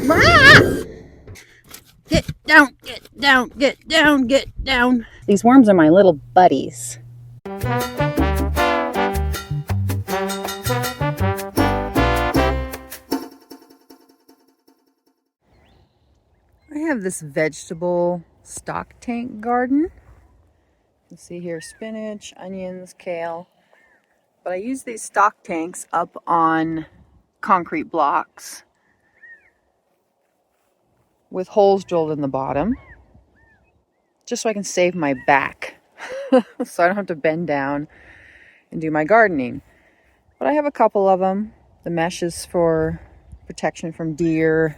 Ah! Get down, get down, get down, get down. These worms are my little buddies. I have this vegetable stock tank garden. You can see here spinach, onions, kale. But I use these stock tanks up on concrete blocks with holes drilled in the bottom, just so I can save my back. So I don't have to bend down and do my gardening. But I have a couple of them. The mesh is for protection from deer.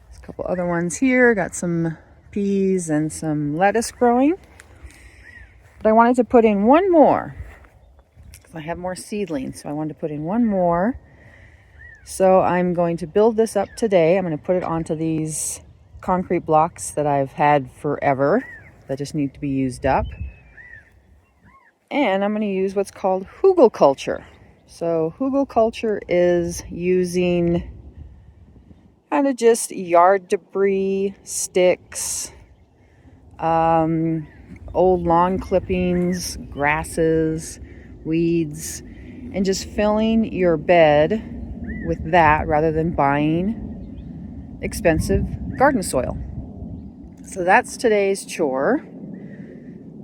There's a couple other ones here. Got some peas and some lettuce growing. But I wanted to put in one more. I have more seedlings, so I wanted to put in one more. So I'm going to build this up today. I'm going to put it onto these concrete blocks that I've had forever that just need to be used up. And I'm going to use what's called Hügelkultur. So Hügelkultur is using kind of just yard debris, sticks, old lawn clippings, grasses, weeds, and just filling your bed with that rather than buying expensive garden soil. So that's today's chore,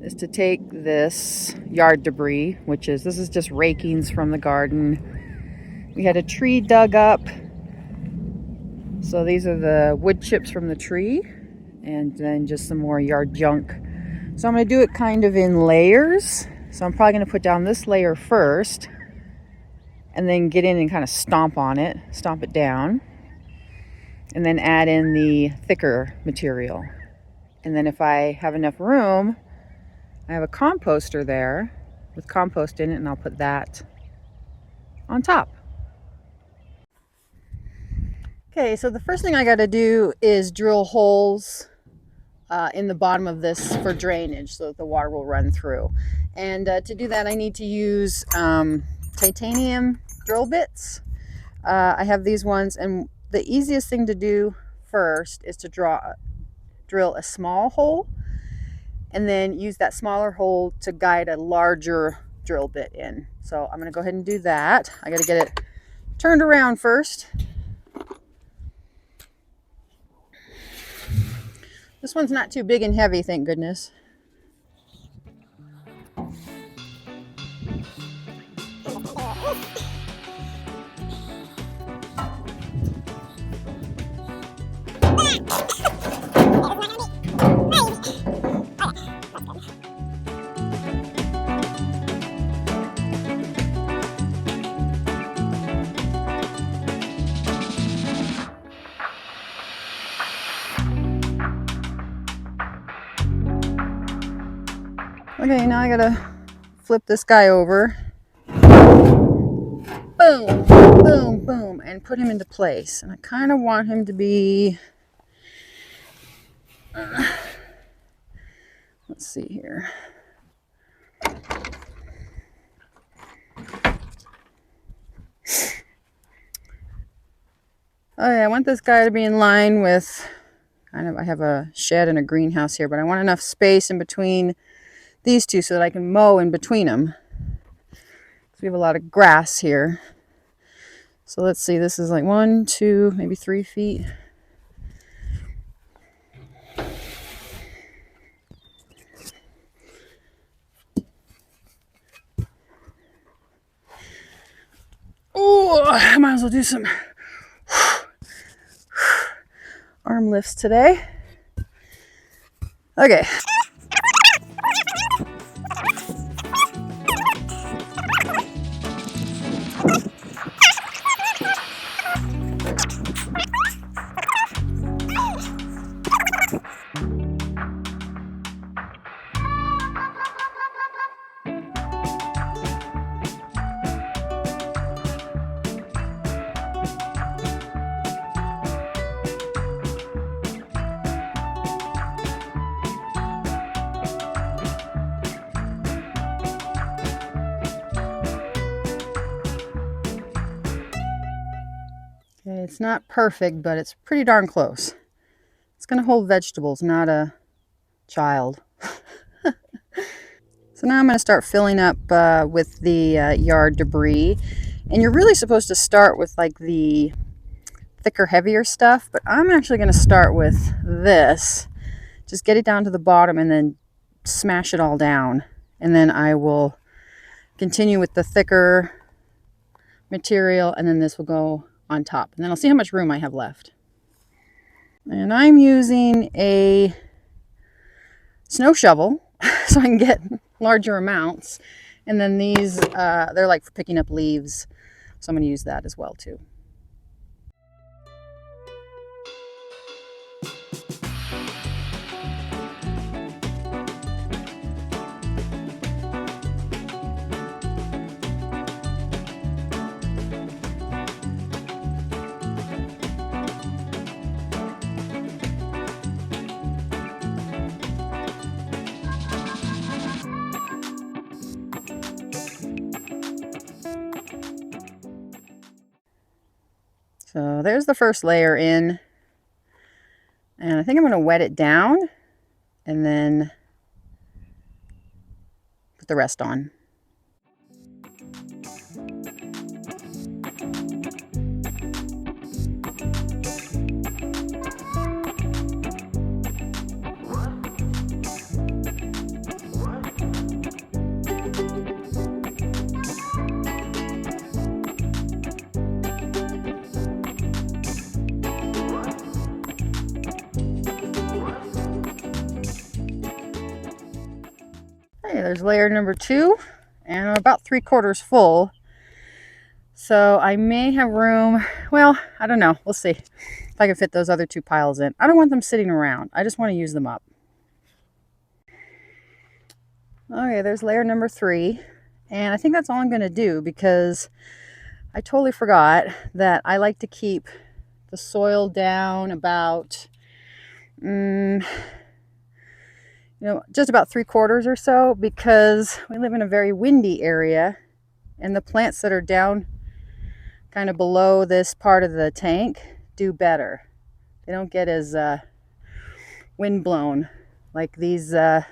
is to take this yard debris, this is just rakings from the garden. We had a tree dug up, so these are the wood chips from the tree, and then just some more yard junk. So I'm going to do it kind of in layers. So I'm probably going to put down this layer first, and then get in and kind of stomp it down, and then add in the thicker material. And then if I have enough room, I have a composter there with compost in it, and I'll put that on top. Okay, so the first thing I got to do is drill holes in the bottom of this for drainage so that the water will run through. And to do that, I need to use titanium drill bits. I have these ones, and the easiest thing to do first is to drill a small hole, and then use that smaller hole to guide a larger drill bit in. So I'm going to go ahead and do that. I got to get it turned around first. This one's not too big and heavy, thank goodness. Okay, now I gotta flip this guy over. Boom, boom, boom, and put him into place. And I kind of want him to be, let's see here. Okay, I want this guy to be in line with I have a shed and a greenhouse here, but I want enough space in between these two so that I can mow in between them. So we have a lot of grass here. So let's see, this is like 1, 2, maybe 3 feet. Oh, I might as well do some arm lifts today. Okay. It's not perfect, but it's pretty darn close. It's going to hold vegetables, not a child. So now I'm going to start filling up with the yard debris. And you're really supposed to start with like the thicker, heavier stuff, but I'm actually going to start with this. Just get it down to the bottom and then smash it all down. And then I will continue with the thicker material, and then this will go on top. And then I'll see how much room I have left. And I'm using a snow shovel so I can get larger amounts. And then these, they're like for picking up leaves. So I'm going to use that as well too. So there's the first layer in, and I think I'm going to wet it down and then put the rest on. Okay, there's layer number 2, and I'm about 3/4 full. So I may have room, well, I don't know, we'll see if I can fit those other 2 piles in. I don't want them sitting around, I just want to use them up. Okay, there's layer number 3, and I think that's all I'm going to do because I totally forgot that I like to keep the soil down about, just about 3/4 or so, because we live in a very windy area, and the plants that are down kind of below this part of the tank do better. They don't get as windblown like these, like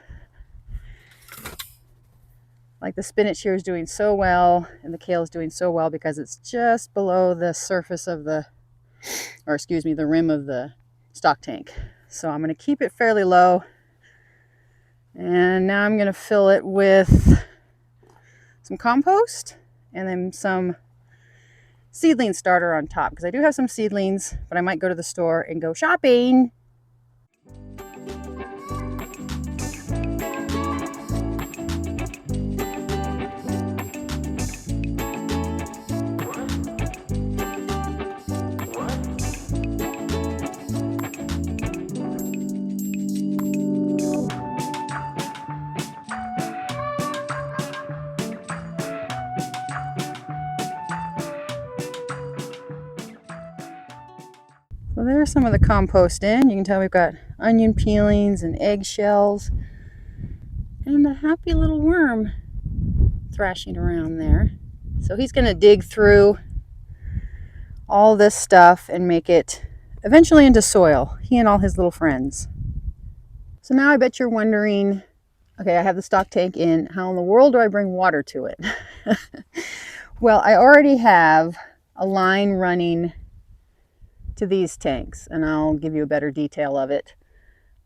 the spinach here is doing so well, and the kale is doing so well because it's just below the surface of the, or excuse me, the rim of the stock tank. So I'm going to keep it fairly low. And now I'm going to fill it with some compost and then some seedling starter on top, because I do have some seedlings, but I might go to the store and go shopping. So there's some of the compost in. You can tell we've got onion peelings and eggshells and a happy little worm thrashing around there. So he's going to dig through all this stuff and make it eventually into soil, he and all his little friends. So now I bet you're wondering, okay, I have the stock tank in, how in the world do I bring water to it? Well, I already have a line running to these tanks, and I'll give you a better detail of it.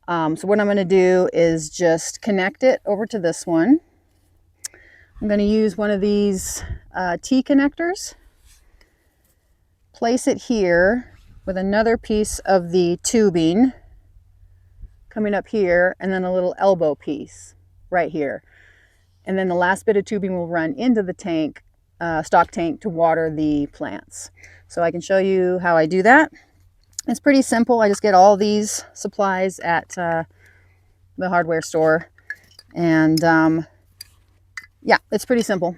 So what I'm going to do is just connect it over to this one. I'm going to use one of these T connectors, place it here with another piece of the tubing coming up here, and then a little elbow piece right here. And then the last bit of tubing will run into the tank, stock tank, to water the plants. So I can show you how I do that. It's pretty simple. I just get all these supplies at the hardware store. And yeah, it's pretty simple.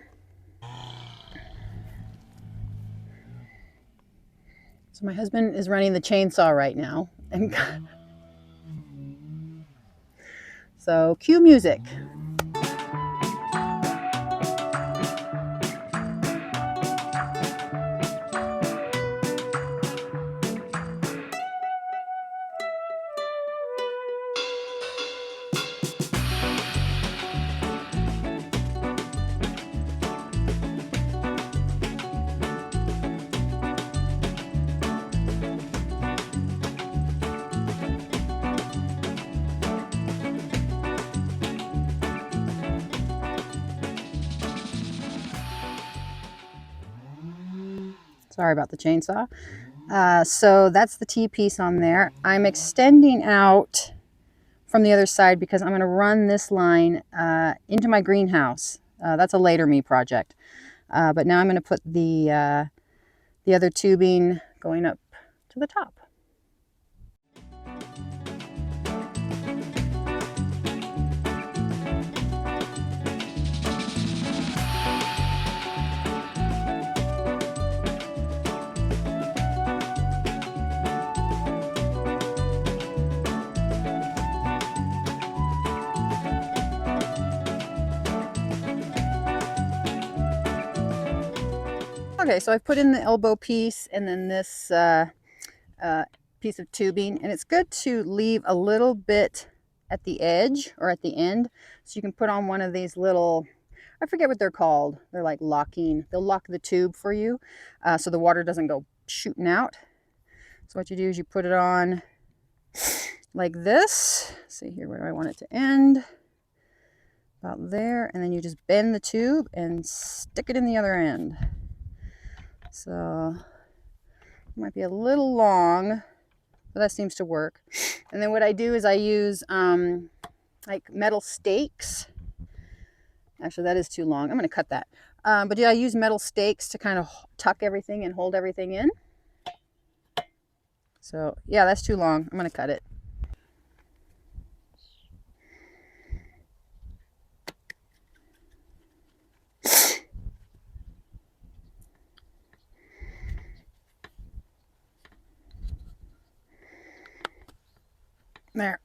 So my husband is running the chainsaw right now. And so cue music. Sorry about the chainsaw. So that's the T-piece on there. I'm extending out from the other side because I'm going to run this line into my greenhouse. That's a later me project. But now I'm going to put the other tubing going up to the top. Okay, so I've put in the elbow piece and then this piece of tubing, and it's good to leave a little bit at the edge or at the end so you can put on one of these little, I forget what they're called. They're like locking, they'll lock the tube for you so the water doesn't go shooting out. So what you do is you put it on like this. See here, where do I want it to end? About there, and then you just bend the tube and stick it in the other end. So it might be a little long, but that seems to work. And then what I do is I use like metal stakes. Actually, that is too long. I'm going to cut that. But yeah, I use metal stakes to kind of tuck everything and hold everything in. So yeah, that's too long. I'm going to cut it. There.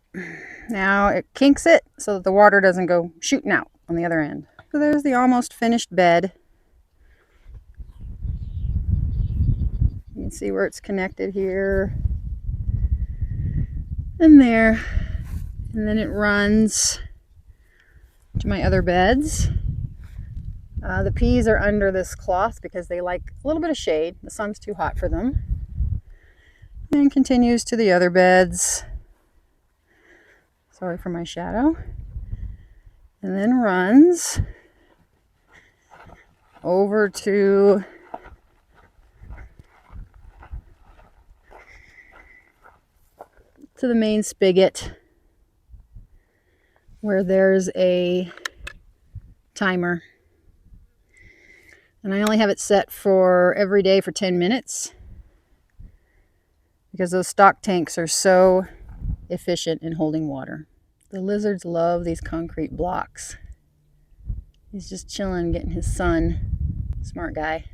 Now it kinks it so that the water doesn't go shooting out on the other end. So there's the almost finished bed. You can see where it's connected here and there. And then it runs to my other beds. The peas are under this cloth because they like a little bit of shade. The sun's too hot for them. And continues to the other beds. Sorry for my shadow. And then runs over to the main spigot where there's a timer. And I only have it set for every day for 10 minutes because those stock tanks are so efficient in holding water. The lizards love these concrete blocks. He's just chilling, getting his sun. Smart guy.